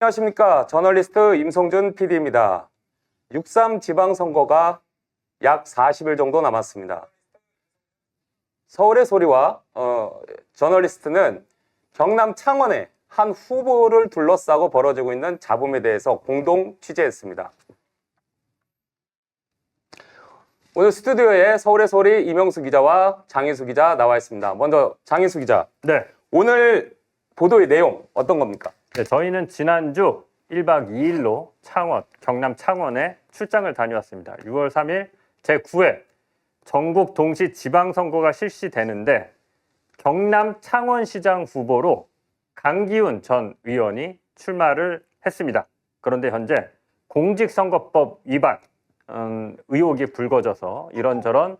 안녕하십니까. 저널리스트 임성준 PD입니다. 6.3 지방선거가 약 40일 정도 남았습니다. 서울의 소리와 저널리스트는 경남 창원의 한 후보를 둘러싸고 벌어지고 있는 잡음에 대해서 공동 취재했습니다. 오늘 스튜디오에 서울의 소리 이명수 기자와 장희수 기자 나와 있습니다. 먼저 장희수 기자. 네. 오늘 보도의 내용 어떤 겁니까? 네, 저희는 지난주 1박 2일로 창원, 경남 창원에 출장을 다녀왔습니다. 6월 3일 제9회 전국 동시 지방선거가 실시되는데 경남 창원시장 후보로 강기훈 전 의원이 출마를 했습니다. 그런데 현재 공직선거법 위반 의혹이 불거져서 이런저런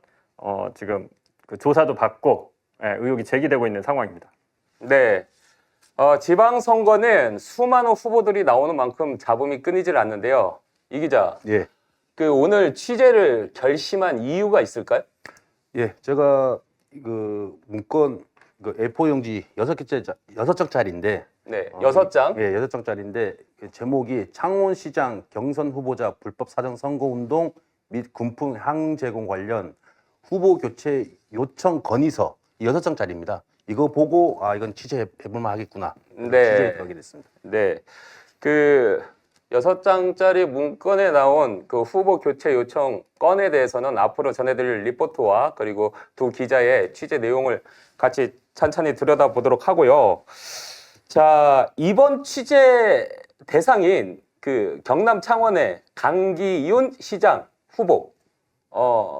지금 그 조사도 받고 의혹이 제기되고 있는 상황입니다. 네. 지방선거는 수많은 후보들이 나오는 만큼 잡음이 끊이질 않는데요. 이 기자, 예, 오늘 취재를 결심한 이유가 있을까요? 예, 제가 그 문건 그 A4 용지 6장짜리인데, 네, 6장. 예, 6장짜리인데 그 제목이 창원시장 경선 후보자 불법 사전 선거 운동 및 군품 향 제공 관련 후보 교체 요청 건의서 6장짜리입니다. 이거 보고 이건 취재해볼만 하겠구나. 네. 취재에 들어가게 됐습니다. 네. 6장짜리 문건에 나온 그 후보 교체 요청 건에 대해서는 앞으로 전해드릴 리포트와 그리고 두 기자의 취재 내용을 같이 찬찬히 들여다보도록 하고요. 자, 이번 취재 대상인 그 경남 창원의 강기훈 시장 후보.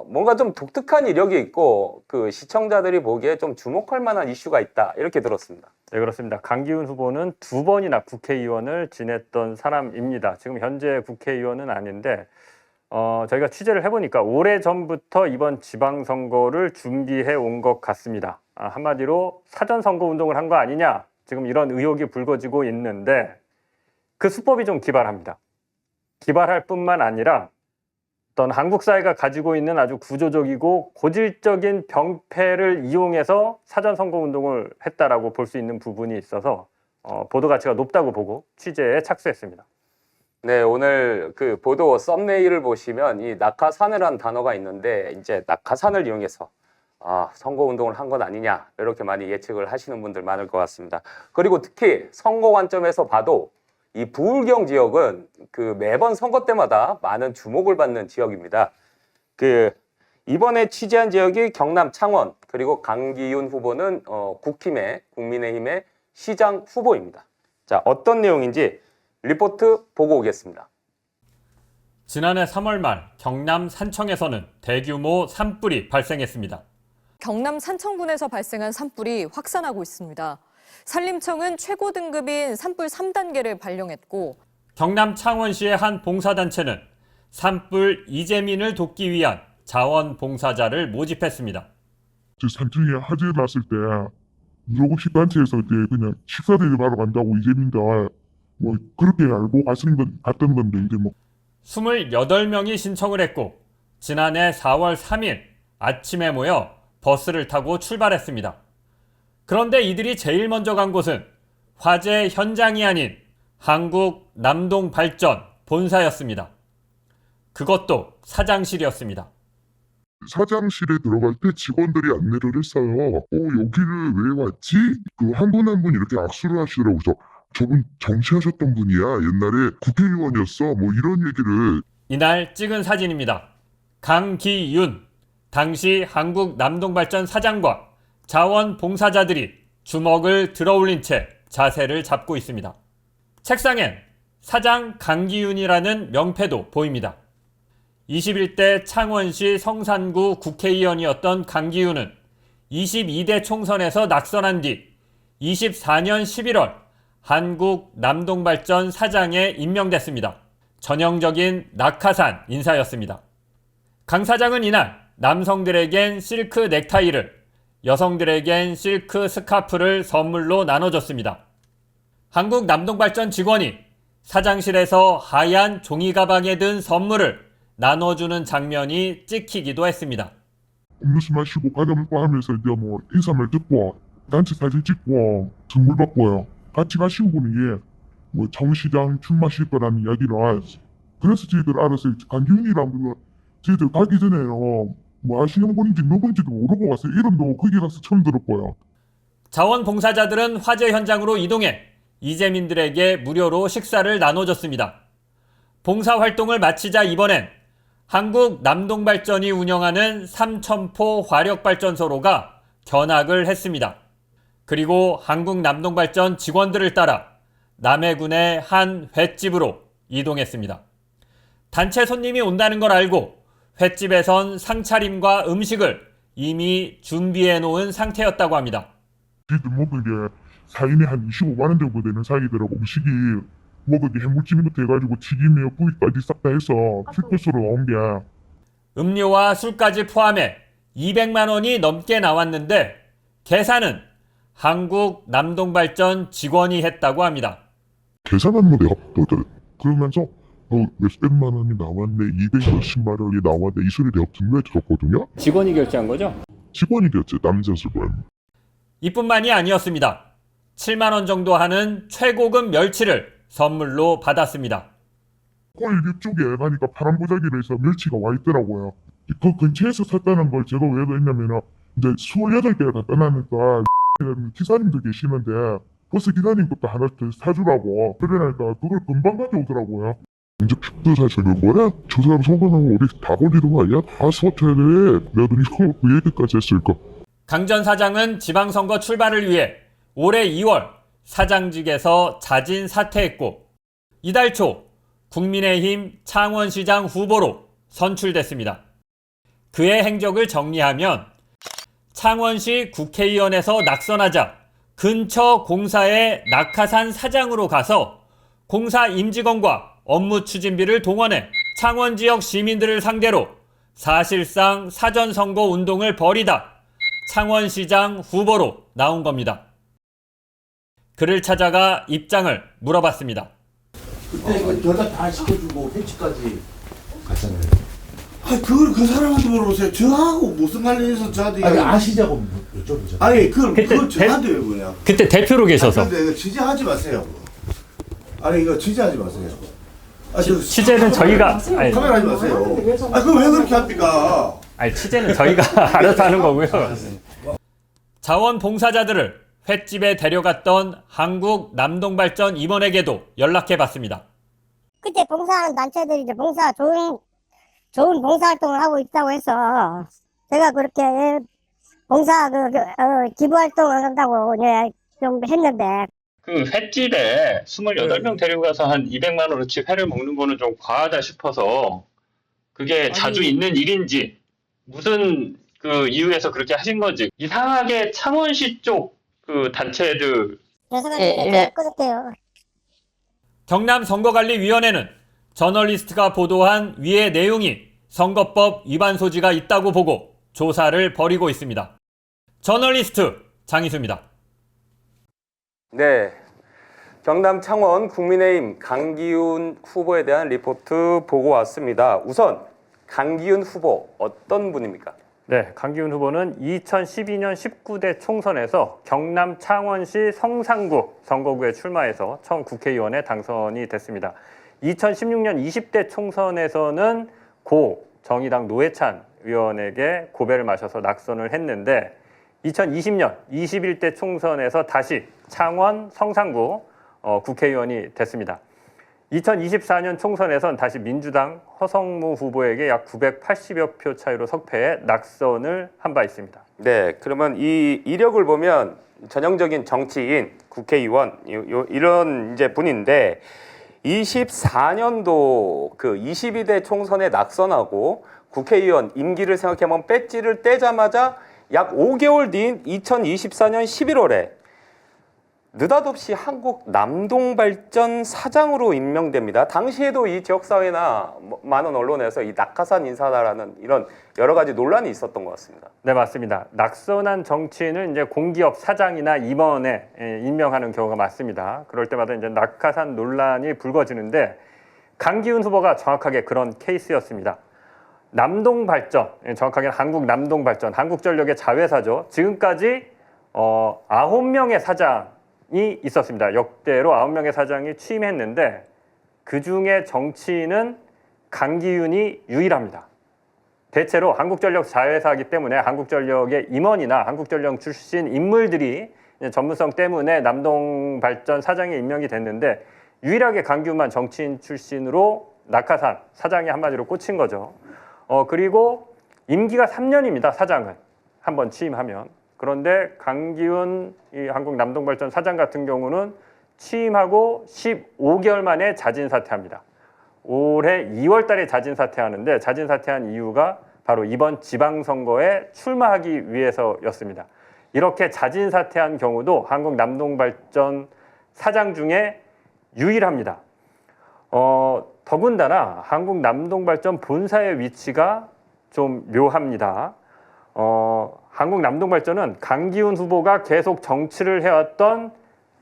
뭔가 좀 독특한 이력이 있고 그 시청자들이 보기에 좀 주목할 만한 이슈가 있다. 이렇게 들었습니다. 네, 그렇습니다. 강기훈 후보는 2번이나 국회의원을 지냈던 사람입니다. 지금 현재 국회의원은 아닌데 저희가 취재를 해보니까 오래전부터 이번 지방선거를 준비해 온 것 같습니다. 한마디로 사전선거 운동을 한 거 아니냐, 지금 이런 의혹이 불거지고 있는데 그 수법이 좀 기발합니다. 기발할 뿐만 아니라 어떤 한국 사회가 가지고 있는 아주 구조적이고 고질적인 병폐를 이용해서 사전선거 운동을 했다라고 볼 수 있는 부분이 있어서 보도 가치가 높다고 보고 취재에 착수했습니다. 네, 오늘 그 보도 썸네일을 보시면 이 낙하산이라는 단어가 있는데 이제 낙하산을 이용해서 선거 운동을 한 건 아니냐 이렇게 많이 예측을 하시는 분들 많을 것 같습니다. 그리고 특히 선거 관점에서 봐도 이 부울경 지역은 그 매번 선거 때마다 많은 주목을 받는 지역입니다. 이번에 취재한 지역이 경남 창원, 그리고 강기훈 후보는 국민의힘의 시장 후보입니다. 자, 어떤 내용인지 리포트 보고 오겠습니다. 지난해 3월 말 경남 산청에서는 대규모 산불이 발생했습니다. 경남 산청군에서 발생한 산불이 확산하고 있습니다. 산림청은 최고 등급인 산불 3단계를 발령했고, 경남 창원시의 한 봉사단체는 산불 이재민을 돕기 위한 자원봉사자를 모집했습니다. 산청에 화재 났을 때 무조건 식단체에서 그냥 식사 대접하러 간다고 이재민들 뭐 그렇게 알고 갔던 건데 이제 뭐 28명이 신청을 했고 지난해 4월 3일 아침에 모여 버스를 타고 출발했습니다. 그런데 이들이 제일 먼저 간 곳은 화재 현장이 아닌 한국 남동발전 본사였습니다. 그것도 사장실이었습니다. 사장실에 들어갈 때 직원들이 안내를 했어요. 여기를 왜 왔지? 한 분 한 분 이렇게 악수를 하시더라고요. 그래서 저분 정치하셨던 분이야. 옛날에 국회의원이었어. 뭐 이런 얘기를. 이날 찍은 사진입니다. 강기윤, 당시 한국 남동발전 사장과 자원봉사자들이 주먹을 들어올린 채 자세를 잡고 있습니다. 책상엔 사장 강기윤이라는 명패도 보입니다. 21대 창원시 성산구 국회의원이었던 강기윤은 22대 총선에서 낙선한 뒤 24년 11월 한국 남동발전 사장에 임명됐습니다. 전형적인 낙하산 인사였습니다. 강 사장은 이날 남성들에겐 실크 넥타이를, 여성들에겐 실크 스카프를 선물로 나눠줬습니다. 한국 남동발전 직원이 사장실에서 하얀 종이 가방에 든 선물을 나눠주는 장면이 찍히기도 했습니다. 음료수 마시고 과자 먹고 하면서 이제 뭐 인사말 듣고 단체 사진 찍고 선물 받고요. 같이 가신 분이 뭐 정시장 출마하실 거라는 이야기를 그래서 저희들 알았어요. 강기훈이랑 저희들 가기 전에요. 뭐 하시는 분인지 누군지도 모르고 왔어요. 이름도 거기 가서 처음 들었고요. 자원봉사자들은 화재 현장으로 이동해 이재민들에게 무료로 식사를 나눠줬습니다. 봉사활동을 마치자 이번엔 한국 남동발전이 운영하는 삼천포 화력발전소로가 견학을 했습니다. 그리고 한국 남동발전 직원들을 따라 남해군의 한 횟집으로 이동했습니다. 단체 손님이 온다는 걸 알고 횟집에선 상차림과 음식을 이미 준비해 놓은 상태였다고 합니다. 저희들 먹은 게 4인에 한 25만 원 정도 되는 사이더라고. 음식이 먹은 게 해물찜부터 해가지고 튀김이요 구이까지 싹 다 해서 풀코스로 나온 게. 음료와 술까지 포함해 200만 원이 넘게 나왔는데 계산은 한국 남동발전 직원이 했다고 합니다. 계산하면 내가 그러면서 몇백만 원이 나왔네, 200몇십만 원이 나왔네, 이 소리 내가 분명히 들었거든요. 직원이 결제한 거죠? 직원이 결제, 남자 직원. 이뿐만이 아니었습니다. 7만 원 정도 하는 최고급 멸치를 선물로 받았습니다. 꼴 이쪽에 가니까 파란 보자기로 해서 멸치가 와 있더라고요. 그 근처에서 샀다는 걸 제가 왜 그랬냐면은 이제 28개를 갖다 놨으니까 기사님도 계시는데 버스 기사님 것도 하나 더 사주라고 그러니까 그걸 금방 가져오더라고요. 이제 픽도 사실은 뭐래? 저 사람 성공하면 우리 다 걸리는 거 아니야? 다 수업해야 돼. 내가 이거 그 얘기까지 했을까? 강 전 사장은 지방선거 출마를 위해 올해 2월 사장직에서 자진 사퇴했고 이달 초 국민의힘 창원시장 후보로 선출됐습니다. 그의 행적을 정리하면 창원시 국회의원에서 낙선하자 근처 공사의 낙하산 사장으로 가서 공사 임직원과 업무 추진비를 동원해 창원 지역 시민들을 상대로 사실상 사전선거 운동을 벌이다 창원시장 후보로 나온 겁니다. 그를 찾아가 입장을 물어봤습니다. 그때 이거 여자 다 시켜주고 펜치까지 갔잖아요. 그걸 그 사람한테 물어보세요. 저하고 무슨 관련해서 저한테 아니 아시자고 여쭤보죠. 아니 그걸 그때 저한테 왜 그러냐. 그때 대표로 계셔서 근데 이거 취재하지 마세요. 아니 이거 취재하지 마세요. 취재는 저희가 카메라 하지 마세요. 그거 왜 그렇게 합니까? 취재는 저희가 알아서 하는 거고요. 자원봉사자들을 횟집에 데려갔던 한국 남동발전 임원에게도 연락해봤습니다. 그때 봉사하는 단체들이 이제 좋은 봉사활동을 하고 있다고 해서 제가 그렇게 봉사 기부활동을 한다고 좀 했는데. 그 횟집에 28명 데리고 가서 한 200만 원어치 회를 먹는 거는 좀 과하다 싶어서 그게 자주 있는 일인지 무슨 그 이유에서 그렇게 하신 건지 이상하게 창원시 쪽 그 단체들 그렇대요. 경남 선거관리위원회는 저널리스트가 보도한 위의 내용이 선거법 위반 소지가 있다고 보고 조사를 벌이고 있습니다. 저널리스트 장희수입니다. 네, 경남 창원 국민의힘 강기훈 후보에 대한 리포트 보고 왔습니다. 우선 강기훈 후보 어떤 분입니까? 네, 강기훈 후보는 2012년 19대 총선에서 경남 창원시 성산구 선거구에 출마해서 처음 국회의원에 당선이 됐습니다. 2016년 20대 총선에서는 고 정의당 노회찬 의원에게 고배를 마셔서 낙선을 했는데 2020년 21대 총선에서 다시 창원 성산구 국회의원이 됐습니다. 2024년 총선에선 다시 민주당 허성무 후보에게 약 980여 표 차이로 석패해 낙선을 한 바 있습니다. 네, 그러면 이 이력을 보면 전형적인 정치인, 국회의원 이런 이제 분인데 24년도 그 22대 총선에 낙선하고 국회의원 임기를 생각해보면 배지를 떼자마자 약 5개월 뒤인 2024년 11월에 느닷없이 한국 남동발전 사장으로 임명됩니다. 당시에도 이 지역사회나 많은 언론에서 이 낙하산 인사다라는 이런 여러 가지 논란이 있었던 것 같습니다. 네, 맞습니다. 낙선한 정치인을 이제 공기업 사장이나 임원에 임명하는 경우가 많습니다. 그럴 때마다 이제 낙하산 논란이 불거지는데 강기훈 후보가 정확하게 그런 케이스였습니다. 남동발전, 정확하게는 한국 남동발전, 한국전력의 자회사죠. 지금까지 9명의 사장이 있었습니다. 역대로 9명의 사장이 취임했는데 그중에 정치인은 강기윤이 유일합니다. 대체로 한국전력 자회사이기 때문에 한국전력의 임원이나 한국전력 출신 인물들이 전문성 때문에 남동발전 사장에 임명이 됐는데 유일하게 강기훈만 정치인 출신으로 낙하산 사장이 한마디로 꽂힌 거죠. 그리고 임기가 3년입니다. 사장은 한번 취임하면. 그런데 강기훈 이 한국 남동발전 사장 같은 경우는 취임하고 15개월 만에 자진 사퇴합니다. 올해 2월 달에 자진 사퇴하는데 자진 사퇴한 이유가 바로 이번 지방선거에 출마하기 위해서였습니다. 이렇게 자진 사퇴한 경우도 한국 남동발전 사장 중에 유일합니다. 더군다나 한국 남동발전 본사의 위치가 좀 묘합니다. 한국 남동발전은 강기훈 후보가 계속 정치를 해왔던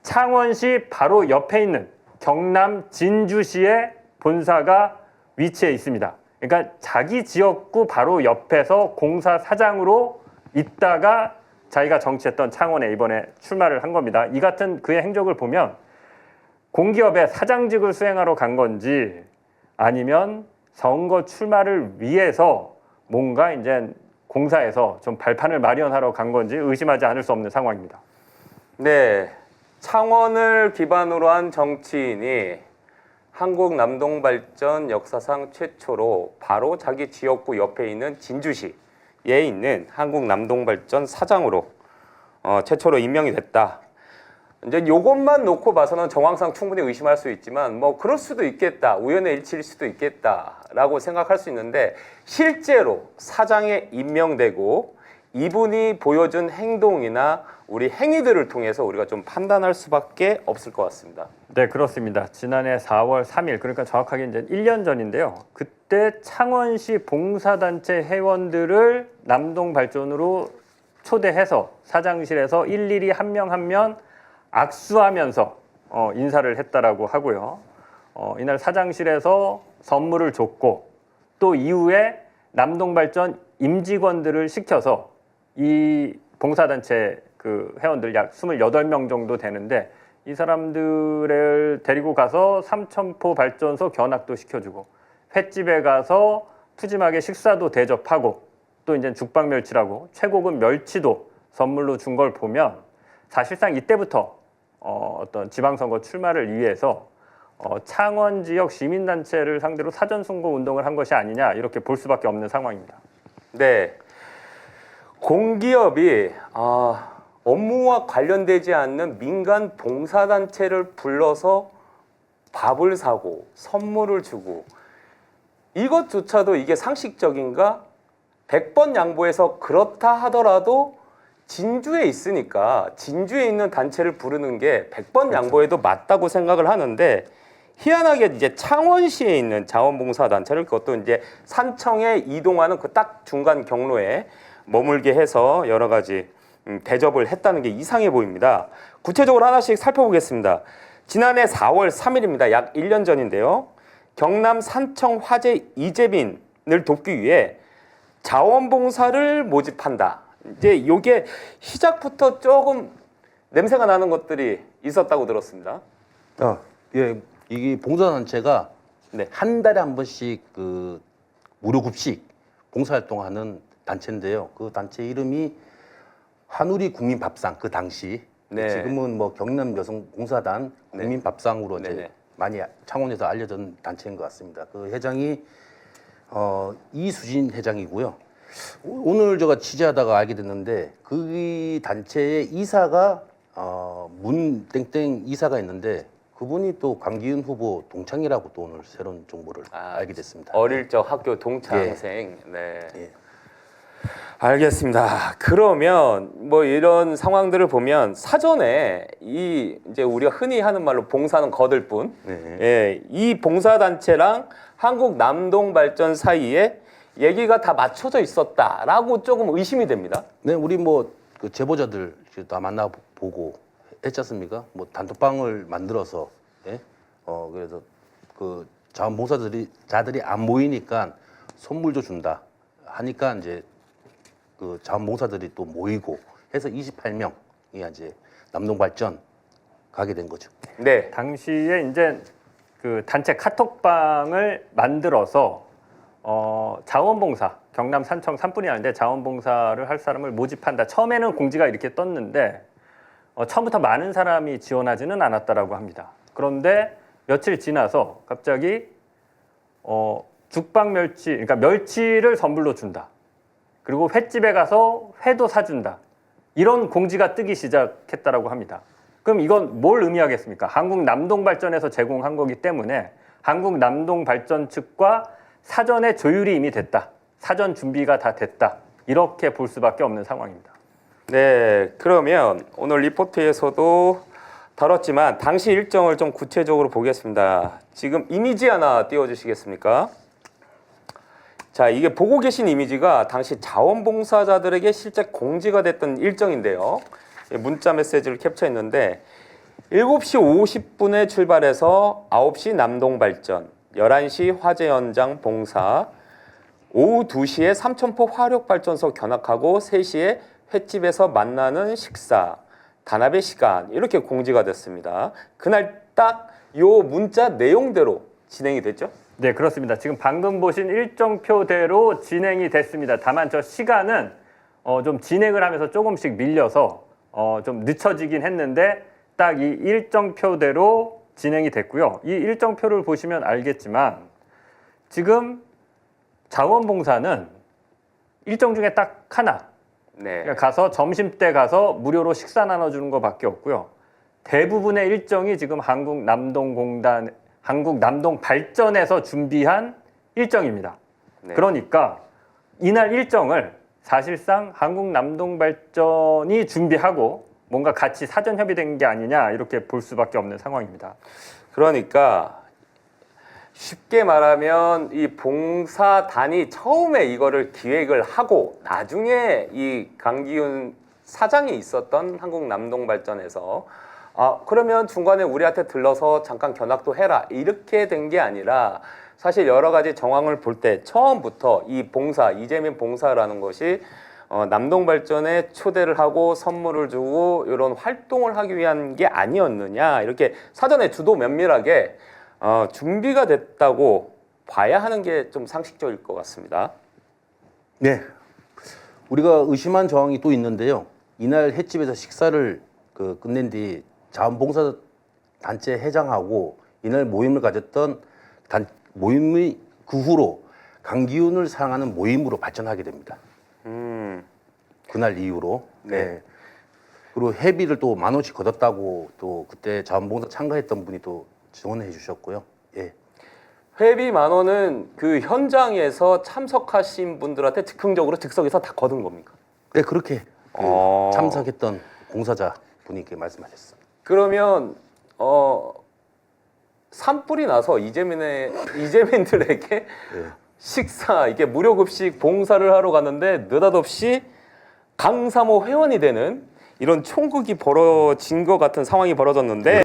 창원시 바로 옆에 있는 경남 진주시의 본사가 위치해 있습니다. 그러니까 자기 지역구 바로 옆에서 공사 사장으로 있다가 자기가 정치했던 창원에 이번에 출마를 한 겁니다. 이 같은 그의 행적을 보면 공기업의 사장직을 수행하러 간 건지 아니면 선거 출마를 위해서 뭔가 이제 공사에서 좀 발판을 마련하러 간 건지 의심하지 않을 수 없는 상황입니다. 네, 창원을 기반으로 한 정치인이 한국 남동발전 역사상 최초로 바로 자기 지역구 옆에 있는 진주시에 있는 한국 남동발전 사장으로 최초로 임명이 됐다. 이제 요것만 놓고 봐서는 정황상 충분히 의심할 수 있지만 뭐 그럴 수도 있겠다, 우연의 일치일 수도 있겠다라고 생각할 수 있는데 실제로 사장에 임명되고 이분이 보여준 행동이나 우리 행위들을 통해서 우리가 좀 판단할 수밖에 없을 것 같습니다. 네, 그렇습니다. 지난해 4월 3일, 그러니까 정확하게 이제 1년 전인데요. 그때 창원시 봉사단체 회원들을 남동발전으로 초대해서 사장실에서 일일이 한 명 한 명 악수하면서 인사를 했다라고 하고요. 이날 사장실에서 선물을 줬고 또 이후에 남동발전 임직원들을 시켜서 이 봉사단체 그 회원들 약 28명 정도 되는데 이 사람들을 데리고 가서 삼천포 발전소 견학도 시켜주고 횟집에 가서 푸짐하게 식사도 대접하고 또 이제 죽방멸치라고 최고급 멸치도 선물로 준 걸 보면 사실상 이때부터 어떤 지방선거 출마를 위해서 창원 지역 시민단체를 상대로 사전선거 운동을 한 것이 아니냐 이렇게 볼 수밖에 없는 상황입니다. 네, 공기업이 업무와 관련되지 않는 민간 봉사단체를 불러서 밥을 사고 선물을 주고 이것조차도 이게 상식적인가? 100번 양보해서 그렇다 하더라도 진주에 있으니까 진주에 있는 단체를 부르는 게 100번 양보해도 맞다고 생각을 하는데 희한하게 이제 창원시에 있는 자원봉사단체를 그것도 이제 산청에 이동하는 그 딱 중간 경로에 머물게 해서 여러 가지 대접을 했다는 게 이상해 보입니다. 구체적으로 하나씩 살펴보겠습니다. 지난해 4월 3일입니다. 약 1년 전인데요. 경남 산청 화재 이재민을 돕기 위해 자원봉사를 모집한다. 이제 이게 시작부터 조금 냄새가 나는 것들이 있었다고 들었습니다. 예, 이게 봉사단체가 네. 한 달에 한 번씩 그 무료 급식 봉사활동하는 단체인데요. 그 단체 이름이 한우리 국민밥상 그 당시 네. 지금은 뭐 경남 여성봉사단 국민밥상으로 이제 네네. 많이 창원에서 알려진 단체인 것 같습니다. 그 회장이 이수진 회장이고요. 오늘 제가 취재하다가 알게 됐는데 그 단체의 이사가 문땡땡 이사가 있는데 그분이 또 강기훈 후보 동창이라고 또 오늘 새로운 정보를 알게 됐습니다. 어릴 적 학교 동창생. 네. 예. 알겠습니다. 그러면 뭐 이런 상황들을 보면 사전에 이제 우리가 흔히 하는 말로 봉사는 거들뿐. 네. 예, 이 봉사단체랑 한국 남동발전 사이에 얘기가 다 맞춰져 있었다라고 조금 의심이 됩니다. 네, 우리 뭐 그 제보자들 다 만나보고 했지 않습니까? 뭐 단톡방을 만들어서, 예? 그래서 그 자원봉사자들이 안 모이니까 선물도 준다 하니까 이제 그 자원봉사들이 또 모이고 해서 28명이 이제 남동발전 가게 된 거죠. 네. 당시에 이제 그 단체 카톡방을 만들어서 자원봉사, 경남 산청 산불이 나는데 자원봉사를 할 사람을 모집한다. 처음에는 공지가 이렇게 떴는데 처음부터 많은 사람이 지원하지는 않았다라고 합니다. 그런데 며칠 지나서 갑자기 죽방 멸치, 그러니까 멸치를 선물로 준다. 그리고 횟집에 가서 회도 사준다. 이런 공지가 뜨기 시작했다라고 합니다. 그럼 이건 뭘 의미하겠습니까? 한국남동발전에서 제공한 거기 때문에 한국남동발전 측과 사전에 조율이 이미 됐다. 사전 준비가 다 됐다. 이렇게 볼 수밖에 없는 상황입니다. 네, 그러면 오늘 리포트에서도 다뤘지만 당시 일정을 좀 구체적으로 보겠습니다. 지금 이미지 하나 띄워주시겠습니까? 자, 이게 보고 계신 이미지가 당시 자원봉사자들에게 실제 공지가 됐던 일정인데요. 문자 메시지를 캡처했는데 7시 50분에 출발해서 9시 남동발전, 11시 화재 현장 봉사, 오후 2시에 삼천포 화력발전소 견학하고 3시에 횟집에서 만나는 식사, 단합의 시간 이렇게 공지가 됐습니다. 그날 딱 요 문자 내용대로 진행이 됐죠? 네, 그렇습니다. 지금 방금 보신 일정표대로 진행이 됐습니다. 다만 저 시간은 좀 진행을 하면서 조금씩 밀려서 좀 늦춰지긴 했는데 딱 이 일정표대로 진행이 됐고요. 이 일정표를 보시면 알겠지만 지금 자원봉사는 일정 중에 딱 하나, 네. 그러니까 가서 점심때 가서 무료로 식사 나눠주는 것밖에 없고요. 대부분의 일정이 지금 한국남동발전에서 준비한 일정입니다. 네. 그러니까 이날 일정을 사실상 한국남동발전이 준비하고 뭔가 같이 사전 협의된 게 아니냐 이렇게 볼 수밖에 없는 상황입니다. 그러니까 쉽게 말하면 이 봉사단이 처음에 이거를 기획을 하고 나중에 이 강기훈 사장이 있었던 한국남동발전에서 그러면 중간에 우리한테 들러서 잠깐 견학도 해라 이렇게 된 게 아니라 사실 여러 가지 정황을 볼 때 처음부터 이 봉사, 이재민 봉사라는 것이 남동발전에 초대를 하고 선물을 주고 이런 활동을 하기 위한 게 아니었느냐 이렇게 사전에 주도 면밀하게 준비가 됐다고 봐야 하는 게 좀 상식적일 것 같습니다. 네. 우리가 의심한 정황이 또 있는데요. 이날 횟집에서 식사를 끝낸 뒤 자원봉사 단체 회장하고 이날 모임을 가졌던 모임의 그 후로 강기훈을 사랑하는 모임으로 발전하게 됩니다. 그날 이후로. 네. 그리고 회비를 또 10,000원씩 걷었다고 또 그때 자원봉사 참가했던 분이 또 지원해 주셨고요. 예. 회비 10,000원은 그 현장에서 참석하신 분들한테 즉흥적으로 즉석에서 다 거둔 겁니까? 네, 그렇게 참석했던 봉사자 분이 말씀하셨어요. 그러면 산불이 나서 이재민들에게 식사 이게 무료 급식 봉사를 하러 갔는데 느닷없이 강사모 회원이 되는 이런 총극이 벌어진 것 같은 상황이 벌어졌는데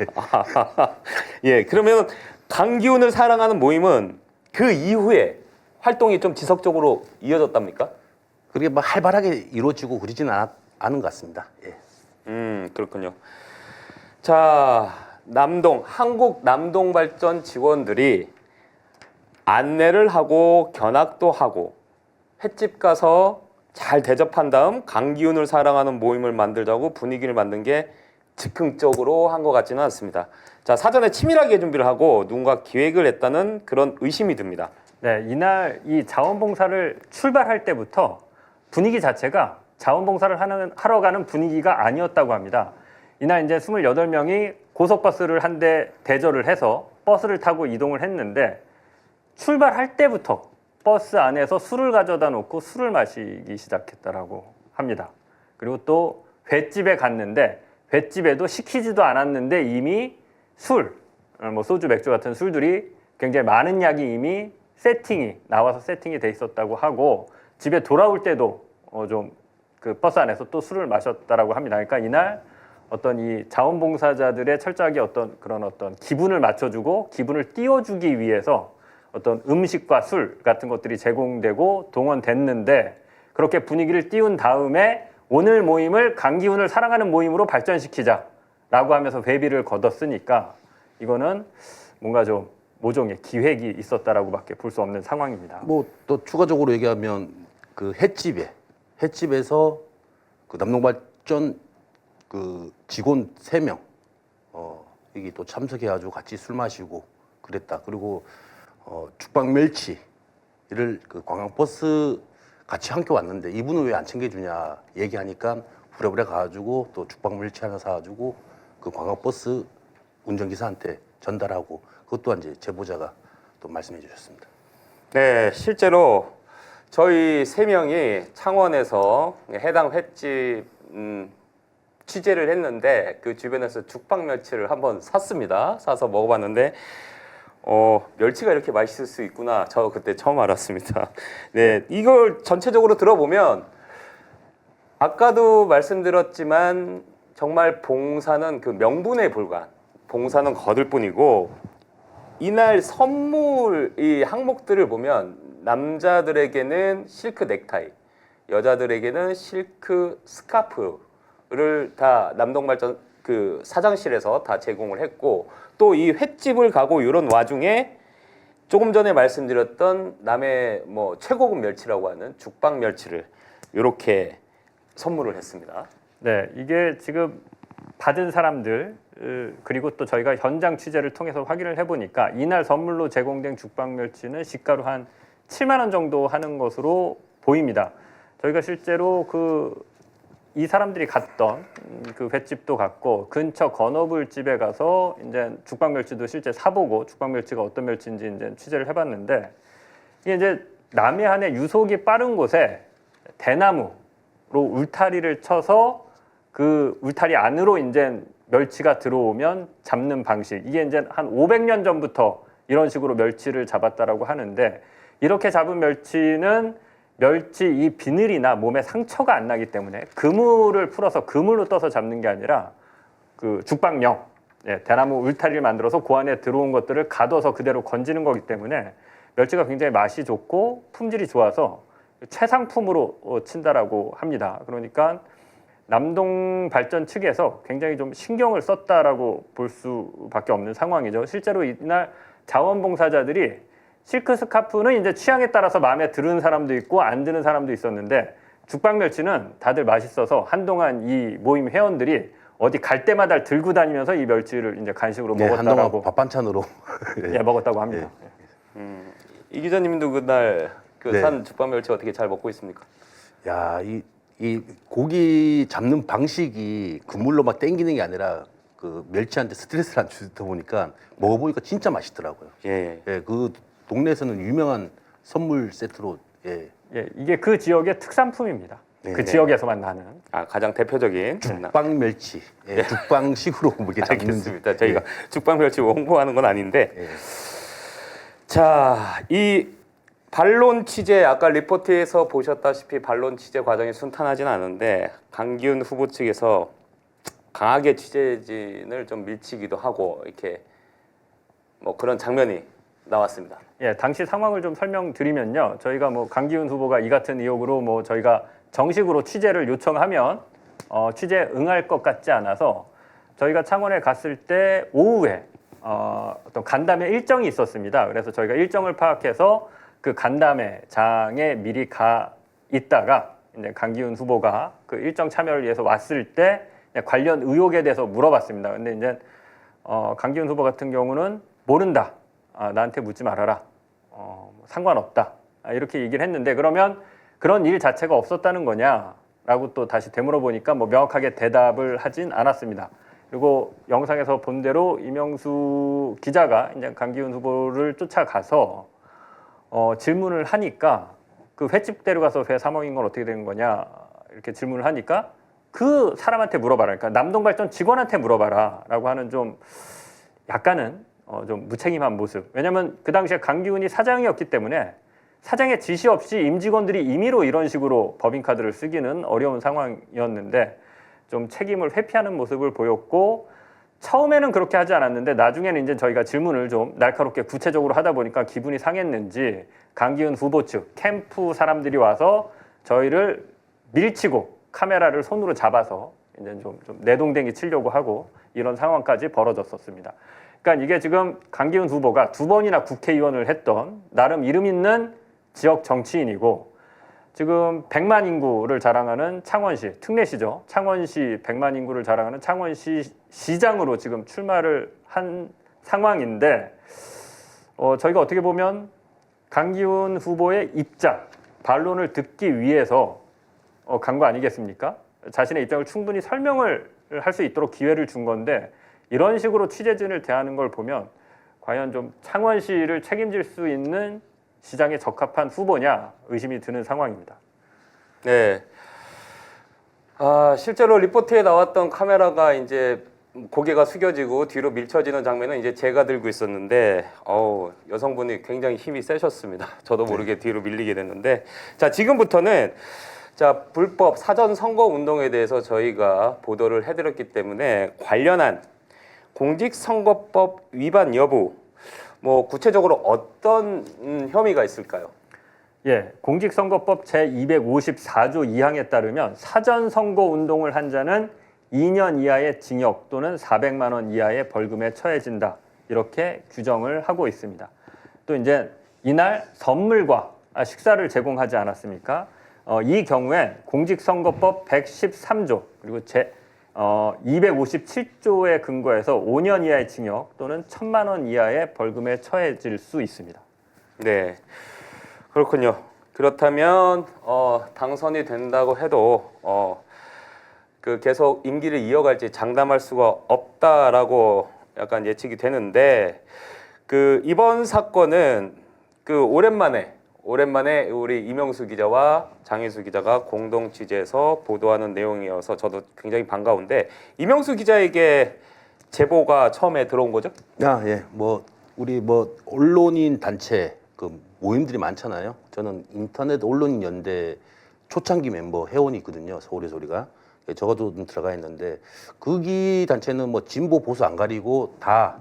예, 그러면 강기훈을 사랑하는 모임은 그 이후에 활동이 좀 지속적으로 이어졌답니까? 그게 막 활발하게 이루어지고 그러지는 않은 것 같습니다. 예. 그렇군요. 자, 한국 남동발전 직원들이 안내를 하고 견학도 하고 횟집 가서 잘 대접한 다음 강기훈을 사랑하는 모임을 만들자고 분위기를 만든 게 즉흥적으로 한 것 같지는 않습니다. 자, 사전에 치밀하게 준비를 하고 누군가 기획을 했다는 그런 의심이 듭니다. 네, 이날 이 자원봉사를 출발할 때부터 분위기 자체가 자원봉사를 하러 가는 분위기가 아니었다고 합니다. 이날 이제 28명이 고속버스를 한 대 대절을 해서 버스를 타고 이동을 했는데 출발할 때부터 버스 안에서 술을 가져다 놓고 술을 마시기 시작했다라고 합니다. 그리고 또 횟집에 갔는데 횟집에도 시키지도 않았는데 이미 술, 뭐 소주, 맥주 같은 술들이 굉장히 많은 약이 이미 나와서 세팅이 돼 있었다고 하고 집에 돌아올 때도 좀 그 버스 안에서 또 술을 마셨다라고 합니다. 그러니까 이날 어떤 이 자원봉사자들의 철저하게 어떤 기분을 맞춰주고 기분을 띄워주기 위해서 어떤 음식과 술 같은 것들이 제공되고 동원됐는데 그렇게 분위기를 띄운 다음에 오늘 모임을 강기훈을 사랑하는 모임으로 발전시키자라고 라고 하면서 회비를 걷었으니까 이거는 뭔가 좀 모종의 기획이 있었다라고밖에 볼 수 없는 상황입니다. 뭐 또 추가적으로 얘기하면 그 횟집에서 그 남동발전 그 직원 3명 여기 또 참석해가지고 같이 술 마시고 그랬다. 그리고 죽방 멸치를 그 관광버스 같이 함께 왔는데 이분은 왜 안 챙겨주냐 얘기하니까 부랴부랴 가가지고 또 죽방 멸치 하나 사가지고 그 관광버스 운전기사한테 전달하고 그것 또한 이제 제보자가 또 말씀해 주셨습니다. 네, 실제로 저희 3명이 창원에서 해당 횟집 취재를 했는데 그 주변에서 죽방 멸치를 한번 샀습니다. 사서 먹어봤는데 멸치가 이렇게 맛있을 수 있구나. 저 그때 처음 알았습니다. 네, 이걸 전체적으로 들어보면 아까도 말씀드렸지만 정말 봉사는 그 명분에 불과한 봉사는 거들 뿐이고 이날 선물 이 항목들을 보면 남자들에게는 실크 넥타이, 여자들에게는 실크 스카프를 다 남동발전 그 사장실에서 다 제공을 했고 또 이 횟집을 가고 이런 와중에 조금 전에 말씀드렸던 남해 뭐 최고급 멸치라고 하는 죽방 멸치를 이렇게 선물을 했습니다. 네, 이게 지금 받은 사람들 그리고 또 저희가 현장 취재를 통해서 확인을 해보니까 이날 선물로 제공된 죽방 멸치는 시가로 한 7만 원 정도 하는 것으로 보입니다. 저희가 실제로 이 사람들이 갔던 그 횟집도 갔고 근처 건어물집에 가서 이제 죽방 멸치도 실제 사보고 죽방 멸치가 어떤 멸치인지 이제 취재를 해봤는데 이게 이제 남해안의 유속이 빠른 곳에 대나무로 울타리를 쳐서 그 울타리 안으로 이제 멸치가 들어오면 잡는 방식 이게 이제 한 500년 전부터 이런 식으로 멸치를 잡았다라고 하는데 이렇게 잡은 멸치는 멸치 이 비늘이나 몸에 상처가 안 나기 때문에 그물을 풀어서 그물로 떠서 잡는 게 아니라 그 죽방령 대나무 울타리를 만들어서 그 안에 들어온 것들을 가둬서 그대로 건지는 거기 때문에 멸치가 굉장히 맛이 좋고 품질이 좋아서 최상품으로 친다라고 합니다. 그러니까 남동발전 측에서 굉장히 좀 신경을 썼다라고 볼 수밖에 없는 상황이죠. 실제로 이날 자원봉사자들이 실크 스카프는 이제 취향에 따라서 마음에 드는 사람도 있고 안 드는 사람도 있었는데 죽방 멸치는 다들 맛있어서 한동안 이 모임 회원들이 어디 갈 때마다 들고 다니면서 이 멸치를 이제 간식으로 먹었다라고 한동안 밥 반찬으로 예, 먹었다고 합니다. 이 기자님도 그날 네. 산 죽방 멸치 어떻게 잘 먹고 있습니까? 야, 이 고기 잡는 방식이 그물로 막 땡기는 게 아니라 그 멸치한테 스트레스를 안 주다 보니까 먹어보니까 진짜 맛있더라고요. 예. 예, 그 동네에서는 유명한 선물 세트로 예, 이게 그 지역의 특산품입니다. 네. 그 지역에서만 나는. 가장 대표적인 죽방 멸치, 죽방식으로 뭐 이렇게 잡는. 알겠습니다. 저희가 죽방 멸치 홍보하는 건 아닌데 예. 자, 이 반론 취재 아까 리포트에서 보셨다시피 반론 취재 과정이 순탄하진 않은데 강기훈 후보 측에서 강하게 취재진을 좀 밀치기도 하고 이렇게 뭐 그런 장면이 나왔습니다. 예, 당시 상황을 좀 설명드리면요. 저희가 뭐 강기훈 후보가 이 같은 의혹으로 뭐 저희가 정식으로 취재를 요청하면 취재 응할 것 같지 않아서 저희가 창원에 갔을 때 오후에 어떤 간담회 일정이 있었습니다. 그래서 저희가 일정을 파악해서 그 간담회장에 미리 가 있다가 이제 강기훈 후보가 그 일정 참여를 위해서 왔을 때 관련 의혹에 대해서 물어봤습니다. 근데 이제 강기훈 후보 같은 경우는 모른다. 나한테 묻지 말아라. 상관없다. 이렇게 얘기를 했는데 그러면 그런 일 자체가 없었다는 거냐라고 또 다시 되물어보니까 뭐 명확하게 대답을 하진 않았습니다. 그리고 영상에서 본 대로 이명수 기자가 이제 강기훈 후보를 쫓아가서 질문을 하니까 그 횟집 데려가서 회 사 먹인 건 어떻게 된 거냐 이렇게 질문을 하니까 그 사람한테 물어봐라. 그러니까 남동발전 직원한테 물어봐라라고 하는 좀 약간은 좀 무책임한 모습. 왜냐하면 그 당시에 강기훈이 사장이었기 때문에 사장의 지시 없이 임직원들이 임의로 이런 식으로 법인카드를 쓰기는 어려운 상황이었는데 좀 책임을 회피하는 모습을 보였고 처음에는 그렇게 하지 않았는데 나중에는 이제 저희가 질문을 좀 날카롭게 구체적으로 하다 보니까 기분이 상했는지 강기훈 후보 측 캠프 사람들이 와서 저희를 밀치고 카메라를 손으로 잡아서 이제 좀 내동댕이 치려고 하고 이런 상황까지 벌어졌었습니다. 그러니까 이게 지금 강기훈 후보가 2번이나 국회의원을 했던 나름 이름 있는 지역 정치인이고 지금 100만 인구를 자랑하는 창원시, 특례시죠. 창원시 100만 인구를 자랑하는 창원시 시장으로 지금 출마를 한 상황인데 저희가 어떻게 보면 강기훈 후보의 입장, 반론을 듣기 위해서 간 거 아니겠습니까? 자신의 입장을 충분히 설명을 할 수 있도록 기회를 준 건데 이런 식으로 취재진을 대하는 걸 보면 과연 좀 창원시를 책임질 수 있는 시장에 적합한 후보냐 의심이 드는 상황입니다. 네. 실제로 리포트에 나왔던 카메라가 이제 고개가 숙여지고 뒤로 밀쳐지는 장면은 이제 제가 들고 있었는데 여성분이 굉장히 힘이 세셨습니다. 저도 모르게 뒤로 밀리게 됐는데 자, 지금부터는 자, 불법 사전 선거 운동에 대해서 저희가 보도를 해드렸기 때문에 관련한 공직선거법 위반 여부 뭐 구체적으로 어떤 혐의가 있을까요? 예, 공직선거법 제254조 2항에 따르면 사전 선거 운동을 한 자는 2년 이하의 징역 또는 400만 원 이하의 벌금에 처해진다. 이렇게 규정을 하고 있습니다. 또 이제 이날 선물과 식사를 제공하지 않았습니까? 이 경우에 공직선거법 113조 그리고 제 257조에 근거해서 5년 이하의 징역 또는 1,000만 원 이하의 벌금에 처해질 수 있습니다. 네, 그렇군요. 그렇다면 당선이 된다고 해도 그 계속 임기를 이어갈지 장담할 수가 없다라고 약간 예측이 되는데 그 이번 사건은 그 오랜만에 우리 이명수 기자와 장희수 기자가 공동 취재해서 보도하는 내용이어서 저도 굉장히 반가운데 이명수 기자에게 제보가 처음에 들어온 거죠? 예. 우리 언론인 단체 그 모임들이 많잖아요. 저는 인터넷 언론인 연대 초창기 멤버 회원이 있거든요. 서울의 소리가. 적어도 들어가 있는데 거기 단체는 뭐 진보 보수 안 가리고 다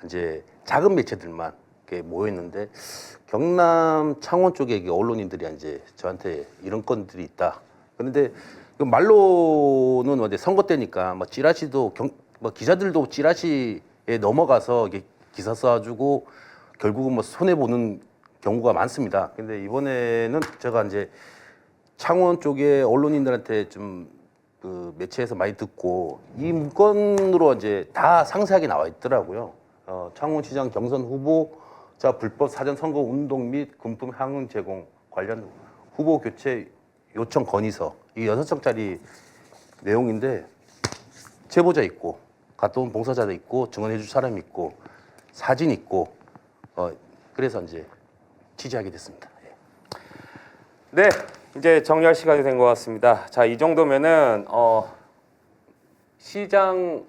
이제 작은 매체들만 이렇게 모여 있는데 경남 창원 쪽에 언론인들이 이제 저한테 이런 건들이 있다. 그런데 그 말로는 이제 선거 때니까 뭐 찌라시도 기자들도 찌라시에 넘어가서 이게 기사 써가지고 결국은 뭐 손해 보는 경우가 많습니다. 근데 이번에는 제가 이제 창원 쪽에 언론인들한테 좀 그 매체에서 많이 듣고 이 문건으로 이제 다 상세하게 나와 있더라고요. 창원시장 경선 후보자 불법 사전 선거 운동 및 금품 향응 제공 관련 후보 교체 요청 건의서 이 6장짜리 내용인데 제보자 있고 갔다 온 봉사자도 있고 증언해줄 사람 있고 사진 있고 그래서 이제 취재하게 됐습니다. 네, 이제 정리할 시간이 된 것 같습니다. 자, 이 정도면은 시장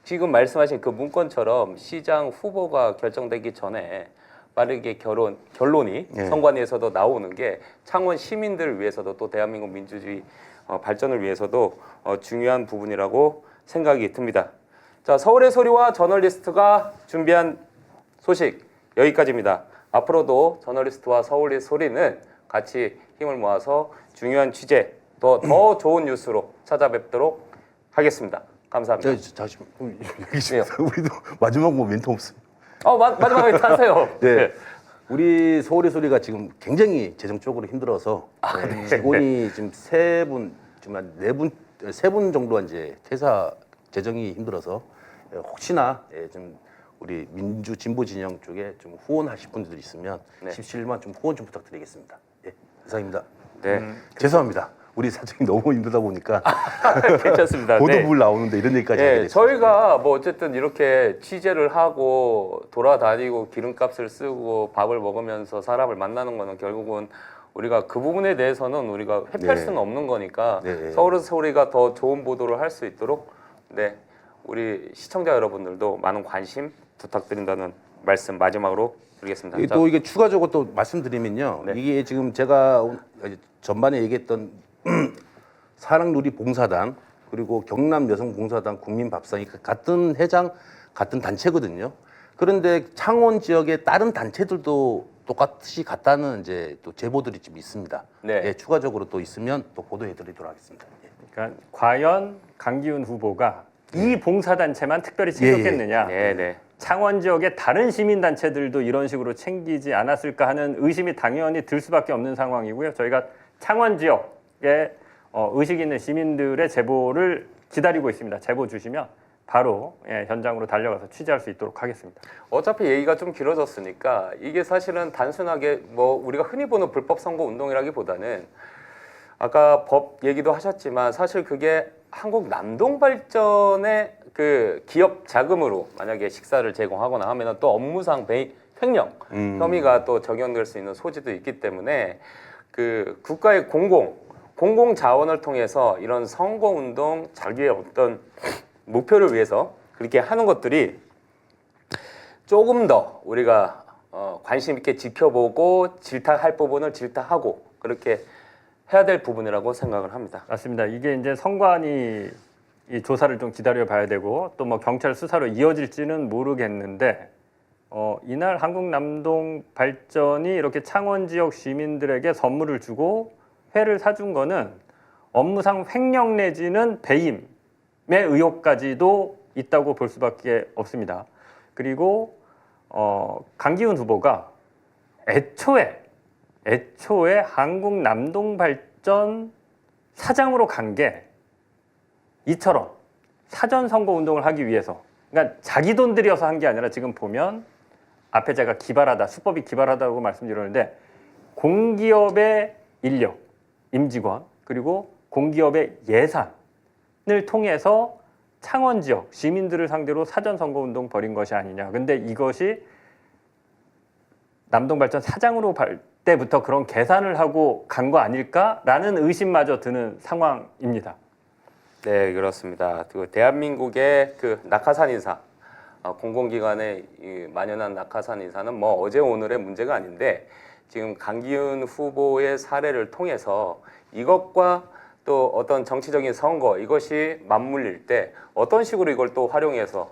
지금 말씀하신 그 문건처럼 시장 후보가 결정되기 전에 빠르게 결론이 선관위에서도 나오는 게 창원 시민들을 위해서도 또 대한민국 민주주의 발전을 위해서도 중요한 부분이라고 생각이 듭니다. 자, 서울의 소리와 저널리스트가 준비한 소식 여기까지입니다. 앞으로도 저널리스트와 서울의 소리는 같이 힘을 모아서 중요한 취재, 더 좋은 뉴스로 찾아뵙도록 하겠습니다. 감사합니다. 잠시만 우리도 마지막 멘트 없어요. 마지막에 하세요. 네. 우리 서울의 소리가 지금 굉장히 재정적으로 힘들어서 직원이 지금 세 분 정도 이제 퇴사 재정이 힘들어서 혹시나 좀 우리 민주 진보 진영 쪽에 좀 후원하실 분들 있으면 17만 좀 후원 좀 부탁드리겠습니다. 예, 이상입니다. 네. 죄송합니다. 우리 사장님 너무 힘들다 보니까 괜찮습니다. 보도물 나오는데 이런 얘기까지 하게 됐습니다. 저희가 뭐 어쨌든 이렇게 취재를 하고 돌아다니고 기름값을 쓰고 밥을 먹으면서 사람을 만나는 거는 결국은 우리가 그 부분에 대해서는 우리가 회피할 수는 없는 거니까 서울의 소리가 더 좋은 보도를 할 수 있도록 우리 시청자 여러분들도 많은 관심 부탁드린다는 말씀 마지막으로 드리겠습니다. 또 이게 추가적으로 또 말씀드리면요. 이게 지금 제가 전반에 얘기했던 사랑누리 봉사단 그리고 경남 여성 봉사단 국민밥상이 같은 회장 같은 단체거든요. 그런데 창원 지역의 다른 단체들도 똑같이 갔다는 이제 또 제보들이 좀 있습니다. 추가적으로 또 있으면 또 보도해드리도록 하겠습니다. 그러니까 과연 강기훈 후보가 이 봉사단체만 특별히 예, 예. 챙겼겠느냐. 네네. 창원 지역의 다른 시민단체들도 이런 식으로 챙기지 않았을까 하는 의심이 당연히 들 수밖에 없는 상황이고요. 저희가 창원 지역에 의식 있는 시민들의 제보를 기다리고 있습니다. 제보 주시면 바로 현장으로 달려가서 취재할 수 있도록 하겠습니다. 어차피 얘기가 좀 길어졌으니까 이게 사실은 단순하게 뭐 우리가 흔히 보는 불법 선거 운동이라기보다는 아까 법 얘기도 하셨지만 사실 그게 한국 남동발전의 그 기업 자금으로 만약에 식사를 제공하거나 하면은 또 업무상 횡령 혐의가 또 적용될 수 있는 소지도 있기 때문에 그 국가의 공공 자원을 통해서 이런 선거 운동 자기의 어떤 목표를 위해서 그렇게 하는 것들이 조금 더 우리가 관심 있게 지켜보고 질타할 부분을 질타하고 그렇게 해야 될 부분이라고 생각을 합니다. 맞습니다. 이게 이제 선관위 이 조사를 좀 기다려 봐야 되고 또 뭐 경찰 수사로 이어질지는 모르겠는데 이날 한국 남동 발전이 이렇게 창원 지역 시민들에게 선물을 주고 회를 사준 거는 업무상 횡령 내지는 배임의 의혹까지도 있다고 볼 수밖에 없습니다. 그리고 강기훈 후보가 애초에 한국 남동 발전 사장으로 간 게 이처럼 사전 선거 운동을 하기 위해서, 그러니까 자기 돈 들여서 한 게 아니라 지금 보면 앞에 제가 기발하다, 수법이 기발하다고 말씀드렸는데 공기업의 인력, 임직원 그리고 공기업의 예산을 통해서 창원 지역 시민들을 상대로 사전 선거 운동 벌인 것이 아니냐. 근데 이것이 남동발전 사장으로 갈 때부터 그런 계산을 하고 간 거 아닐까라는 의심마저 드는 상황입니다. 네, 그렇습니다. 그 대한민국의 그 낙하산 인사, 공공기관에 만연한 낙하산 인사는 뭐 어제 오늘의 문제가 아닌데 지금 강기훈 후보의 사례를 통해서 이것과 또 어떤 정치적인 선거 이것이 맞물릴 때 어떤 식으로 이걸 또 활용해서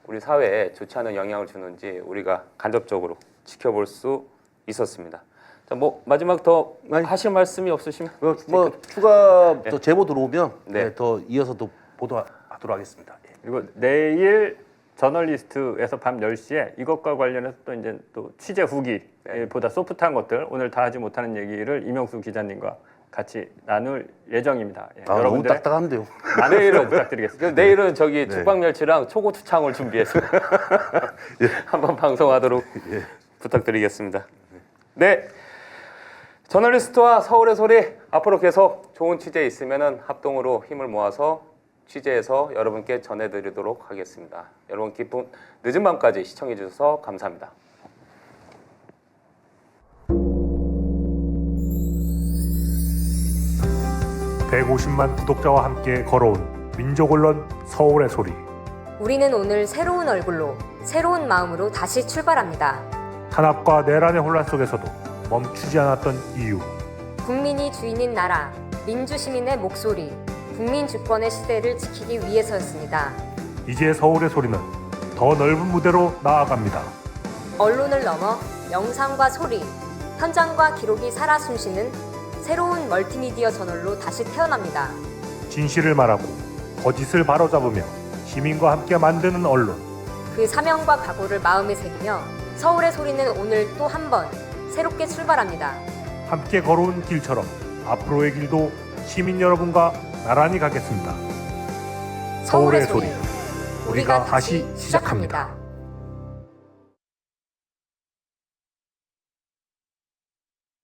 우리 사회에 좋지 않은 영향을 주는지 우리가 간접적으로 지켜볼 수 있었습니다. 자, 뭐 마지막 더 하실 말씀이 없으시면 뭐 추가 네. 또 제보 들어오면 네. 더 이어서 또 보도하도록 하겠습니다. 예. 그리고 내일 저널리스트에서 밤 10시에 이것과 관련해서 또 이제 또 취재 후기보다 소프트한 것들 오늘 다 하지 못하는 얘기를 이명수 기자님과 같이 나눌 예정입니다. 예, 너무 여러분들의 딱딱한데요. 많은 내일은 부탁드리겠습니다. 내일은 저기 죽방멸치랑 초고추장을 준비해서 한번 방송하도록 부탁드리겠습니다. 네, 저널리스트와 서울의 소리 앞으로 계속 좋은 취재 있으면은 합동으로 힘을 모아서 취재해서 여러분께 전해드리도록 하겠습니다. 여러분 깊은 늦은 밤까지 시청해 주셔서 감사합니다. (150만) 구독자와 함께 걸어온 민족 언론 서울의 소리. 우리는 오늘 새로운 얼굴로 새로운 마음으로 다시 출발합니다. 탄압과 내란의 혼란 속에서도 멈추지 않았던 이유. 국민이 주인인 나라, 민주시민의 목소리, 국민 주권의 시대를 지키기 위해서였습니다. 이제 서울의 소리는 더 넓은 무대로 나아갑니다. 언론을 넘어 영상과 소리, 현장과 기록이 살아 숨쉬는 새로운 멀티미디어 저널로 다시 태어납니다. 진실을 말하고 거짓을 바로잡으며 시민과 함께 만드는 언론. 그 사명과 각오를 마음에 새기며 서울의 소리는 오늘 또 한 번 새롭게 출발합니다. 함께 걸어온 길처럼 앞으로의 길도 시민 여러분과 나란히 가겠습니다. 서울의 소리. 우리가 다시 시작합니다.